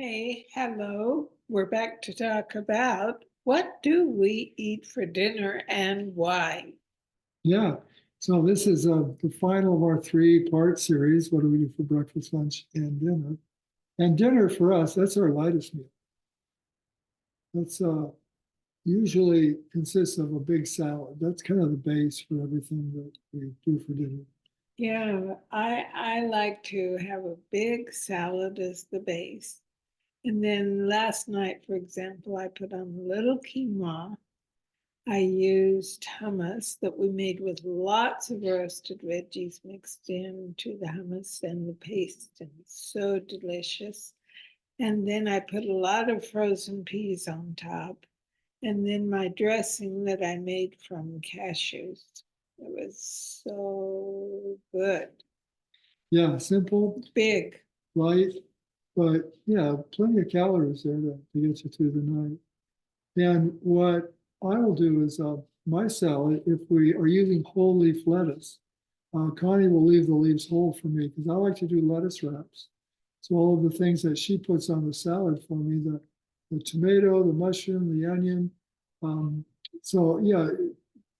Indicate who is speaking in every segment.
Speaker 1: Hey, hello. We're back to talk about what do we eat for dinner and why?
Speaker 2: Yeah. So this is the final of our three-part series. What do we do for breakfast, lunch, and dinner? And dinner for us, that's our lightest meal. That's usually consists of a big salad. That's kind of the base for everything that we do for dinner.
Speaker 1: Yeah, I like to have a big salad as the base. And then last night, for example, I put on a little quinoa. I used hummus that we made with lots of roasted veggies mixed into the hummus and the paste, and it's so delicious. And then I put a lot of frozen peas on top. And then my dressing that I made from cashews. It was so good.
Speaker 2: Yeah, simple,
Speaker 1: Big.
Speaker 2: light, but yeah, plenty of calories there to get you through the night. And what I will do is my salad, if we are using whole leaf lettuce, Connie will leave the leaves whole for me because I like to do lettuce wraps. So all of the things that she puts on the salad for me, the tomato, the mushroom, the onion. Um, so yeah,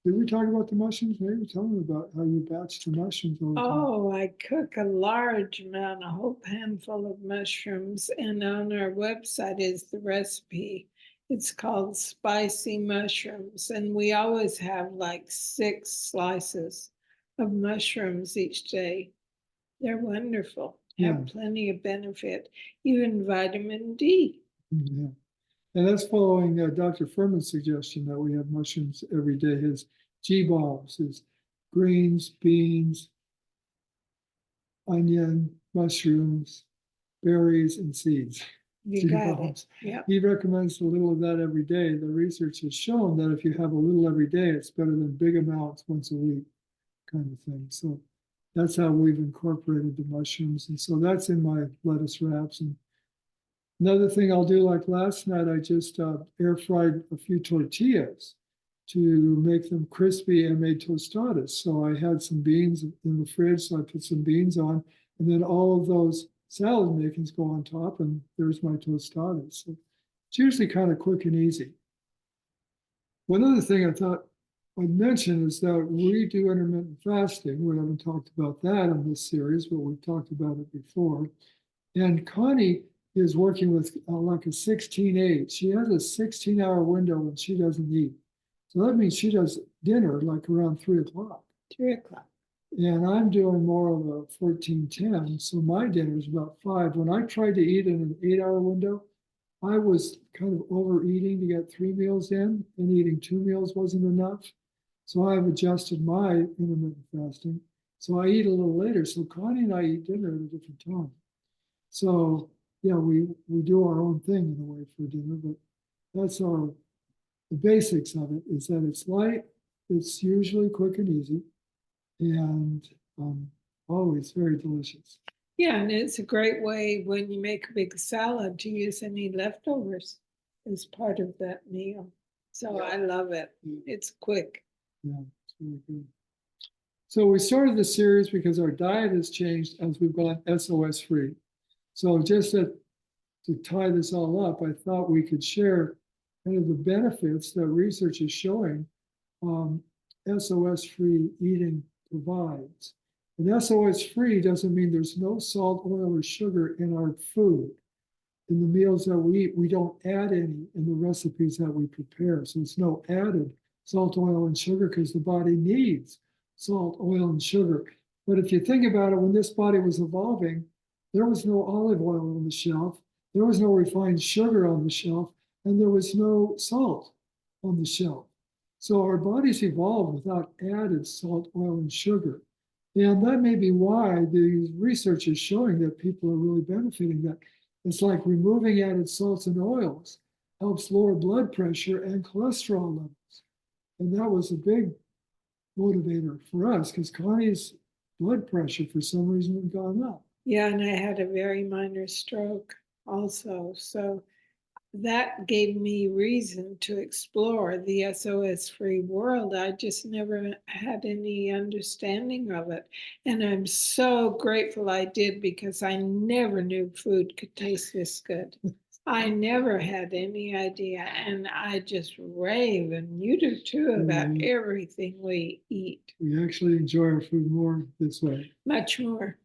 Speaker 2: did we talk about the mushrooms? Maybe tell me about how you batch the mushrooms all the time.
Speaker 1: Oh, I cook a large amount, a whole handful of mushrooms, and on our website is the recipe. It's called spicy mushrooms, and we always have like 6 slices of mushrooms each day. They're wonderful,
Speaker 2: Yeah,
Speaker 1: have plenty of benefit, even vitamin D.
Speaker 2: yeah. And that's following Dr. Furman's suggestion that we have mushrooms every day. His G-bombs, his greens, beans, onion, mushrooms, berries, and seeds.
Speaker 1: You got it.
Speaker 2: G-bombs.
Speaker 1: Yep.
Speaker 2: He recommends a little of that every day. The research has shown that if you have a little every day, it's better than big amounts once a week, kind of thing. So that's how we've incorporated the mushrooms. And so that's in my lettuce wraps. And another thing I'll do, like last night, I just air fried a few tortillas to make them crispy and made tostadas. So I had some beans in the fridge, so I put some beans on, and then all of those salad makings go on top, and there's my tostadas. So it's usually kind of quick and easy. One other thing I thought I'd mention is that we do intermittent fasting. We haven't talked about that in this series, but we've talked about it before. And Connie is working with like a 16-8. She has a 16-hour window when she doesn't eat. So that means she does dinner like around 3 o'clock.
Speaker 1: 3 o'clock.
Speaker 2: And I'm doing more of a 14-10. So my dinner is about 5. When I tried to eat in an 8-hour window, I was kind of overeating to get 3 meals in, and eating 2 meals wasn't enough. So I've adjusted my intermittent fasting. So I eat a little later. So Connie and I eat dinner at a different time. So yeah, we do our own thing in a way for dinner, but that's the basics of it is that it's light, it's usually quick and easy, and always very delicious.
Speaker 1: Yeah, and it's a great way when you make a big salad to use any leftovers as part of that meal. So I love it. It's quick.
Speaker 2: Yeah, it's really good. So we started the series because our diet has changed as we've gone SOS-free. So just to tie this all up, I thought we could share kind of the benefits that research is showing SOS-free eating provides. And SOS-free doesn't mean there's no salt, oil, or sugar in our food. In the meals that we eat, we don't add any in the recipes that we prepare. So it's no added salt, oil, and sugar because the body needs salt, oil, and sugar. But if you think about it, when this body was evolving, there was no olive oil on the shelf, there was no refined sugar on the shelf, and there was no salt on the shelf. So our bodies evolved without added salt, oil, and sugar. And that may be why the research is showing that people are really benefiting that. It's like removing added salts and oils helps lower blood pressure and cholesterol levels. And that was a big motivator for us because Connie's blood pressure for some reason had gone up.
Speaker 1: Yeah, and I had a very minor stroke also. So that gave me reason to explore the SOS-free world. I just never had any understanding of it. And I'm so grateful I did, because I never knew food could taste this good. I never had any idea. And I just rave, and you do too, about everything we eat.
Speaker 2: We actually enjoy our food more this way.
Speaker 1: Much more.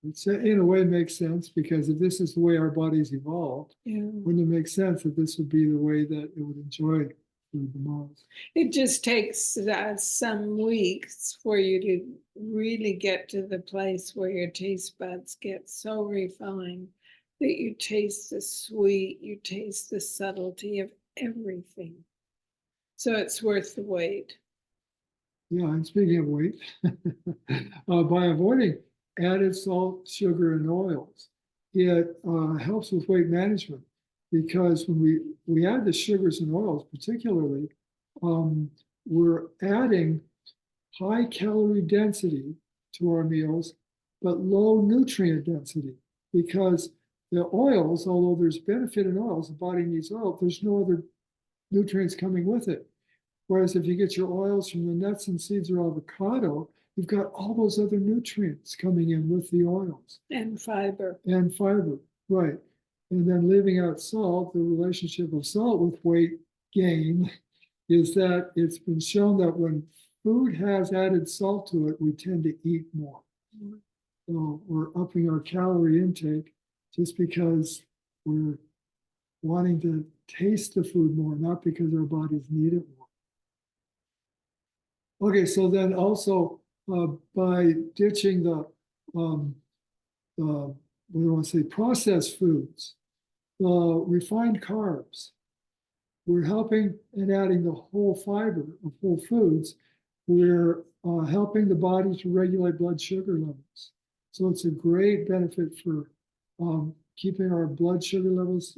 Speaker 2: It's, in a way, makes sense, because if this is the way our bodies evolved,
Speaker 1: Yeah.
Speaker 2: wouldn't it make sense that this would be the way that it would enjoy food the most?
Speaker 1: It just takes some weeks for you to really get to the place where your taste buds get so refined that you taste the sweet, you taste the subtlety of everything. So it's worth the wait.
Speaker 2: Yeah, and speaking of weight, by avoiding added salt, sugar, and oils, it helps with weight management, because when we add the sugars and oils, particularly, we're adding high calorie density to our meals, but low nutrient density, because the oils, although there's benefit in oils, the body needs oil, there's no other nutrients coming with it. Whereas if you get your oils from the nuts and seeds or avocado, you've got all those other nutrients coming in with the oils.
Speaker 1: And fiber.
Speaker 2: And fiber, right. And then leaving out salt, the relationship of salt with weight gain is that it's been shown that when food has added salt to it, we tend to eat more. Mm-hmm. So we're upping our calorie intake just because we're wanting to taste the food more, not because our bodies need it more. Okay, so then also by ditching the what do I want to say, processed foods, refined carbs, we're helping and adding the whole fiber of whole foods. We're helping the body to regulate blood sugar levels. So it's a great benefit for keeping our blood sugar levels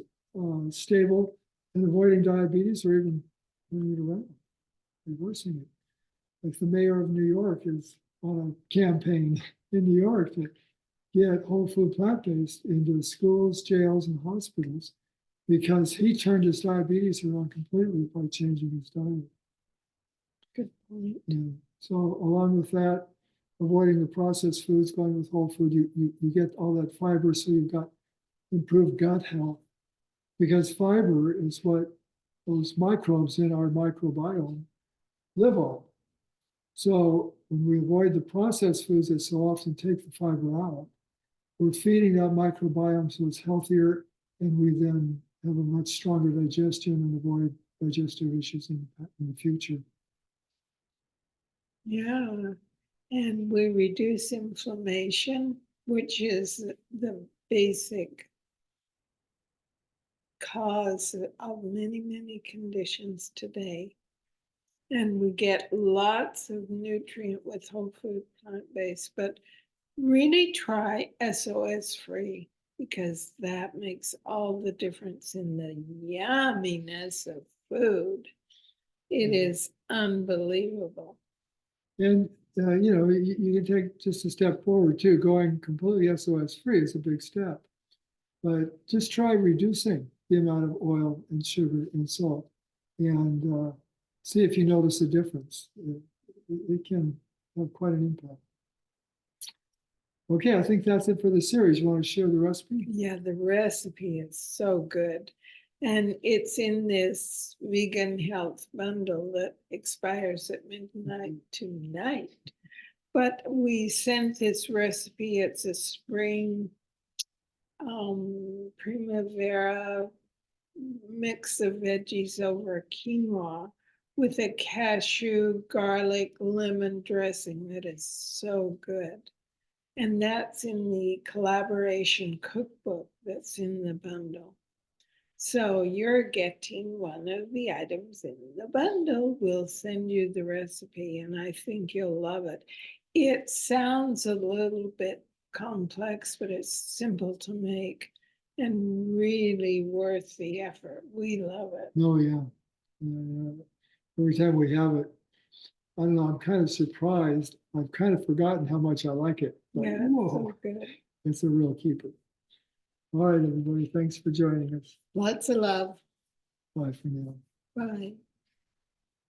Speaker 2: stable and avoiding diabetes, or even turning it around, reversing it. Like the mayor of New York is on a campaign in New York to get whole food plant-based into schools, jails, and hospitals, because he turned his diabetes around completely by changing his diet.
Speaker 1: Good point.
Speaker 2: Yeah. So along with that, avoiding the processed foods, going with whole food, you get all that fiber, so you've got improved gut health, because fiber is what those microbes in our microbiome live on. So when we avoid the processed foods that so often take the fiber out, we're feeding that microbiome so it's healthier, and we then have a much stronger digestion and avoid digestive issues in the future.
Speaker 1: Yeah, and we reduce inflammation, which is the basic cause of many, many conditions today. And we get lots of nutrient with whole food plant-based, but really try SOS-free, because that makes all the difference in the yumminess of food. It is unbelievable.
Speaker 2: And you can take just a step forward too. Going completely SOS-free is a big step, but just try reducing the amount of oil and sugar and salt, and see if you notice a difference. It can have quite an impact. Okay, I think that's it for the series. You want to share the recipe?
Speaker 1: Yeah, the recipe is so good. And it's in this vegan health bundle that expires at midnight tonight. But we sent this recipe. It's a spring primavera mix of veggies over quinoa with a cashew, garlic, lemon dressing that is so good. And that's in the collaboration cookbook that's in the bundle. So you're getting one of the items in the bundle. We'll send you the recipe, and I think you'll love it. It sounds a little bit complex, but it's simple to make and really worth the effort. We love it.
Speaker 2: Oh, yeah. Every time we have it, I don't know, I'm kind of surprised. I've kind of forgotten how much I like it. But,
Speaker 1: Yeah,
Speaker 2: whoa,
Speaker 1: so good.
Speaker 2: it's a real keeper. All right, everybody, thanks for joining us.
Speaker 1: Lots of love.
Speaker 2: Bye for now.
Speaker 1: Bye.